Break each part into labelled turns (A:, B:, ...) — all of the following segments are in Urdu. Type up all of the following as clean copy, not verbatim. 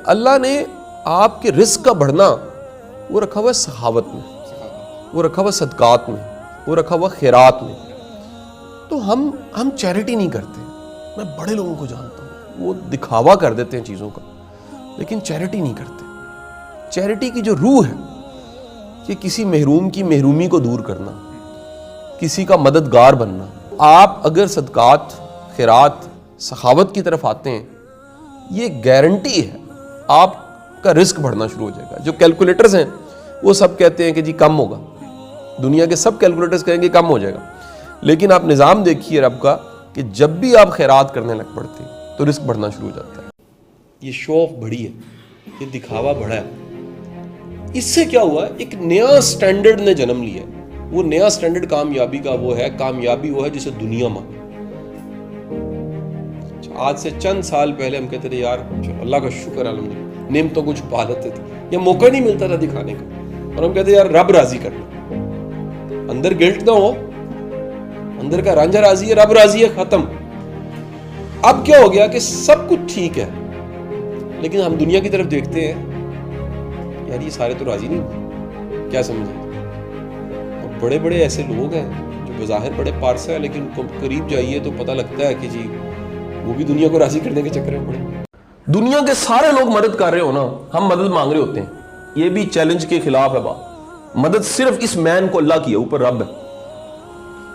A: اللہ نے آپ کے رزق کا بڑھنا وہ رکھا ہوا ہے سخاوت میں، وہ رکھا ہوا صدقات میں، وہ رکھا ہوا خیرات میں. تو ہم چیریٹی نہیں کرتے. میں بڑے لوگوں کو جانتا ہوں وہ دکھاوا کر دیتے ہیں چیزوں کا، لیکن چیریٹی نہیں کرتے. چیریٹی کی جو روح ہے کہ کسی محروم کی محرومی کو دور کرنا، کسی کا مددگار بننا. آپ اگر صدقات، خیرات، سخاوت کی طرف آتے ہیں، یہ گارنٹی ہے آپ کا رزق بڑھنا شروع ہو جائے گا. جو کیلکولیٹرز ہیں وہ سب کہتے ہیں کہ جی کم ہوگا، دنیا کے سب کیلکولیٹرز کہیں گے کم ہو جائے گا، لیکن آپ نظام دیکھیے رب کا کہ جب بھی آپ خیرات کرنے لگ پڑتے ہیں تو رزق بڑھنا شروع ہو جاتا ہے. یہ شو آف بڑھی ہے، یہ دکھاوا بڑھا ہے. اس سے کیا ہوا؟ ایک نیا سٹینڈرڈ نے جنم لیا. وہ نیا سٹینڈرڈ کامیابی کا وہ ہے، کامیابی وہ ہے جسے دنیا مانگے. آج سے چند سال پہلے ہم کہتے تھے یار اللہ کا شکر الحمدللہ، نعمتوں کو چھپا لیتے تھے یا موقع نہیں ملتا تھا دکھانے کا، اور ہم کہتے یار رب راضی کرنا، اندر گلٹ نہ ہو، اندر کا رانجھا راضی ہے، رب راضی ہے، ختم. اب کیا ہو گیا کہ سب کچھ ٹھیک ہے، لیکن ہم دنیا کی طرف دیکھتے ہیں یار یہ سارے تو راضی نہیں. کیا سمجھے؟ اور بڑے بڑے ایسے لوگ ہیں جو بظاہر بڑے پارسا ہیں، لیکن قریب جائیے تو پتہ لگتا ہے کہ جی وہ بھی دنیا کو راضی کرنے کے چکر میں پڑے. دنیا کے سارے لوگ مدد کر رہے ہو نا، ہم مدد مانگ رہے ہوتے ہیں. یہ بھی چیلنج کے خلاف ہے بات. مدد صرف اس مین کو اللہ کی ہے، اوپر رب ہے.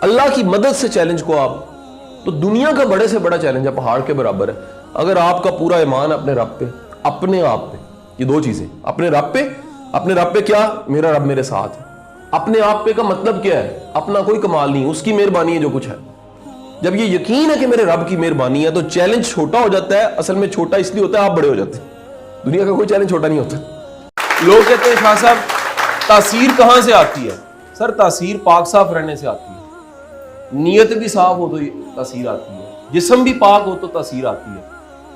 A: اللہ کی مدد سے چیلنج کو آپ تو دنیا کا بڑے سے بڑا چیلنج ہے، پہاڑ کے برابر ہے. اگر آپ کا پورا ایمان اپنے رب پہ، اپنے آپ پہ، یہ دو چیزیں، اپنے رب پہ کیا؟ میرا رب میرے ساتھ ہے. اپنے آپ پہ کا مطلب کیا ہے؟ اپنا کوئی کمال نہیں، اس کی مہربانی ہے جو کچھ ہے. جب یہ یقین ہے کہ میرے رب کی مہربانی ہے تو چیلنج چھوٹا ہو جاتا ہے. اصل میں چھوٹا اس لیے ہوتا ہے آپ بڑے ہو جاتے ہیں. دنیا کا کوئی چیلنج چھوٹا نہیں ہوتا. لوگ کہتے ہیں شاہ صاحب تاثیر کہاں سے آتی ہے؟ سر تاثیر پاک صاف رہنے سے آتی ہے. نیت بھی صاف ہو تو تاثیر آتی ہے، جسم بھی پاک ہو تو تاثیر آتی ہے.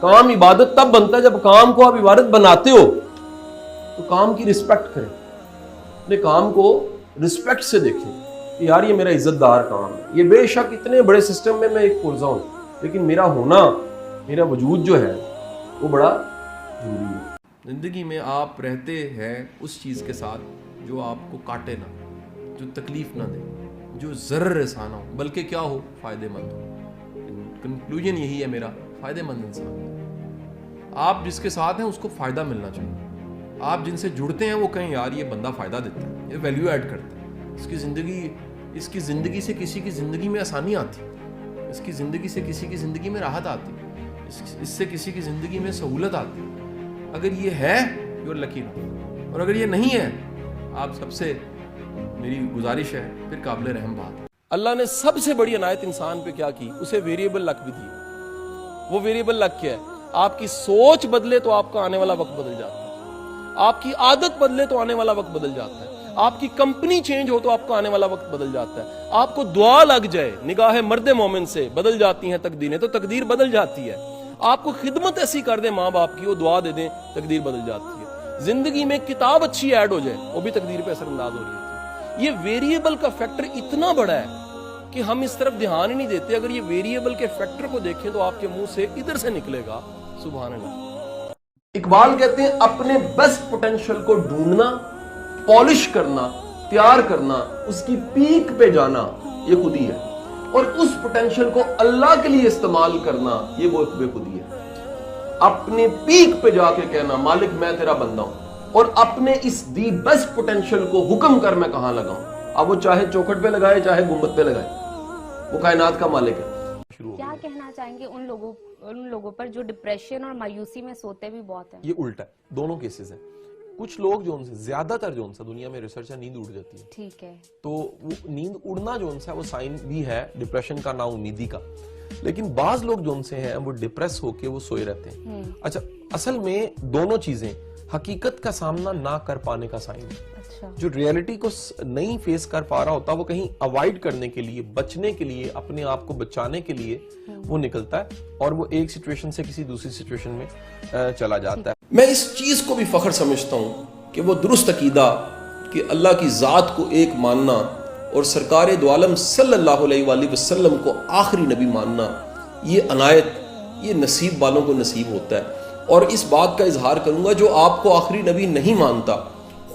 A: کام عبادت تب بنتا ہے جب کام کو آپ عبادت بناتے ہو تو کام کی رسپیکٹ کریں، اپنے کام کو رسپیکٹ سے دیکھیں کہ یار یہ میرا عزت دار کام ہے. یہ بے شک اتنے بڑے سسٹم میں ایک پرزہ ہوں، لیکن میرا ہونا، میرا وجود جو ہے وہ بڑا ضروری ہے. زندگی میں آپ رہتے ہیں اس چیز کے ساتھ جو آپ کو کاٹے نہ، جو تکلیف نہ دے، جو ضرر رسانہ ہو، بلکہ کیا ہو؟ فائدے مند ہو. کنکلوژن یہی ہے میرا، فائدے مند انسان. آپ جس کے ساتھ ہیں اس کو فائدہ ملنا چاہیے. آپ جن سے جڑتے ہیں وہ کہیں یار یہ بندہ فائدہ دیتا ہے، یہ ویلیو ایڈ کرتا ہے، اس کی زندگی سے کسی کی زندگی میں آسانی آتی، اس کی زندگی سے کسی کی زندگی میں راحت آتی، اس سے کسی کی زندگی میں سہولت آتی. اگر یہ ہے یو آر لکی، اور اگر یہ نہیں ہے آپ سب سے میری گزارش ہے پھر قابل رحم بات. اللہ نے سب سے بڑی عنایت انسان پہ کیا کی؟ اسے ویریبل لک بھی دی. وہ ویریبل لک کیا ہے؟ آپ کی سوچ بدلے تو آپ کا آنے والا وقت بدل جاتا ہے، آپ کی عادت بدلے تو آنے والا وقت بدل جاتا ہے، آپ کی کمپنی چینج ہو تو آپ کا آنے والا وقت بدل جاتا ہے. آپ کو دعا لگ جائے نگاہ مرد مومن سے، بدل جاتی ہیں تقدیریں، تو تقدیر بدل جاتی ہے. آپ کو خدمت ایسی کر دیں ماں باپ کی، وہ دعا دے دیں، تقدیر بدل جاتی ہے. زندگی میں کتاب اچھی ایڈ ہو جائے وہ بھی تقدیر پہ اثر انداز ہو رہی ہے. یہ ویریبل کا فیکٹر اتنا بڑا ہے کہ ہم اس طرف دھیان ہی نہیں دیتے. اگر یہ ویریبل کے فیکٹر کو دیکھیں تو آپ کے منہ سے ادھر سے نکلے گا سبحان اللہ. اقبال کہتے ہیں اپنے بیسٹ پوٹینشل کو ڈھونڈنا، پالش کرنا، تیار کرنا، اس کی پیک پہ جانا یہ خودی ہے، اور اس پوٹینشل کو اللہ کے لیے استعمال کرنا یہ وہ بے خودی ہے. اپنے پیک پہ جا کے کہنا مالک میں تیرا بندہ ہوں، اور اپنے اس دی بیسٹ پوٹینشل کو حکم کر میں کہاں لگاؤں. اب وہ چاہے چوکھٹ پہ لگائے چاہے گنبد پہ لگائے، وہ کائنات کا مالک ہے.
B: کیا کہنا چاہیں گے ان لوگوں پر جو ڈپریشن اور مایوسی میں سوتے بھی بہت ہیں؟
A: یہ الٹا ہے، دونوں کیسز ہیں. کچھ لوگ جو ان سے زیادہ تر جو ان سے دنیا میں ریسرچ ہے نیند اڑ جاتی ہے.
B: ٹھیک ہے، تو
A: وہ نیند اڑنا جو ان سے وہ سائن بھی ہے ڈپریشن کا، نا امیدی کا. لیکن بعض لوگ جو ان سے ہیں وہ ڈپریس ہو کے وہ سوئے رہتے ہیں. اچھا اصل میں دونوں چیزیں حقیقت کا سامنا نہ کر پانے کا سائن ہے. جو ریئلٹی کو نہیں فیس کر پا رہا ہوتا وہ کہیں اوائڈ کرنے کے لیے، بچنے کے لیے، اپنے آپ کو بچانے کے لیے وہ نکلتا ہے اور وہ ایک سچویشن سے کسی دوسری سچویشن میں چلا جاتا ہے. میں اس چیز کو بھی فخر سمجھتا ہوں کہ وہ درست عقیدہ کہ اللہ کی ذات کو ایک ماننا اور سرکار دو عالم صلی اللہ علیہ وآلہ وسلم کو آخری نبی ماننا، یہ عنایت، یہ نصیب والوں کو نصیب ہوتا ہے. اور اس بات کا اظہار کروں گا جو آپ کو آخری نبی نہیں مانتا،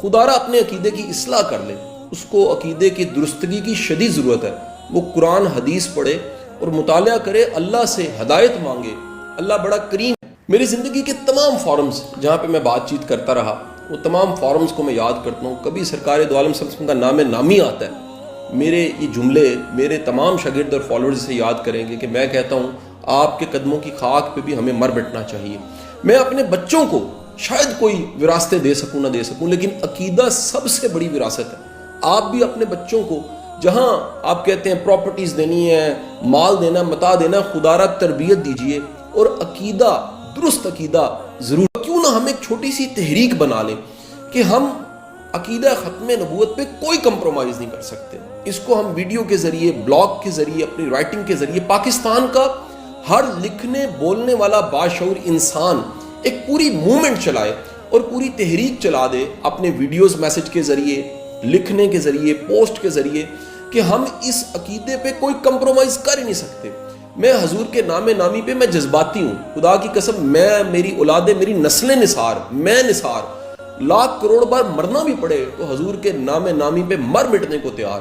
A: خدا را اپنے عقیدے کی اصلاح کر لے، اس کو عقیدے کی درستگی کی شدید ضرورت ہے، وہ قرآن حدیث پڑھے اور مطالعہ کرے، اللہ سے ہدایت مانگے، اللہ بڑا کریم ہے۔ میری زندگی کے تمام فورمز جہاں پہ میں بات چیت کرتا رہا، وہ تمام فورمز کو میں یاد کرتا ہوں، کبھی سرکار دو عالم صلی اللہ علیہ وسلم کا نام نامی آتا ہے، میرے یہ جملے میرے تمام شاگرد اور فالوورز سے یاد کریں گے کہ میں کہتا ہوں آپ کے قدموں کی خاک پہ بھی ہمیں مر مٹنا چاہیے۔ میں اپنے بچوں کو شاید کوئی وراثتیں دے سکوں نہ دے سکوں، لیکن عقیدہ سب سے بڑی وراثت ہے۔ آپ بھی اپنے بچوں کو جہاں آپ کہتے ہیں پراپرٹیز دینی ہے، مال دینا، متا دینا، خدا را تربیت دیجئے اور عقیدہ، درست عقیدہ ضرور، کیوں نہ ہم ایک چھوٹی سی تحریک بنا لیں کہ ہم عقیدہ ختم نبوت پہ کوئی کمپرومائز نہیں کر سکتے۔ اس کو ہم ویڈیو کے ذریعے، بلاگ کے ذریعے، اپنی رائٹنگ کے ذریعے، پاکستان کا ہر لکھنے بولنے والا باشعور انسان ایک پوری موومنٹ چلائے اور پوری تحریک چلا دے اپنے ویڈیوز میسج کے ذریعے، لکھنے کے ذریعے، پوسٹ کے ذریعے، کہ ہم اس عقیدے پہ کوئی کمپرومائز کر ہی نہیں سکتے۔ میں حضور کے نام نامی پہ میں جذباتی ہوں، خدا کی قسم، میں، میری اولادیں، میری نسلیں نثار، میں نثار، لاکھ کروڑ بار مرنا بھی پڑے تو حضور کے نام نامی پہ مر مٹنے کو تیار ہے۔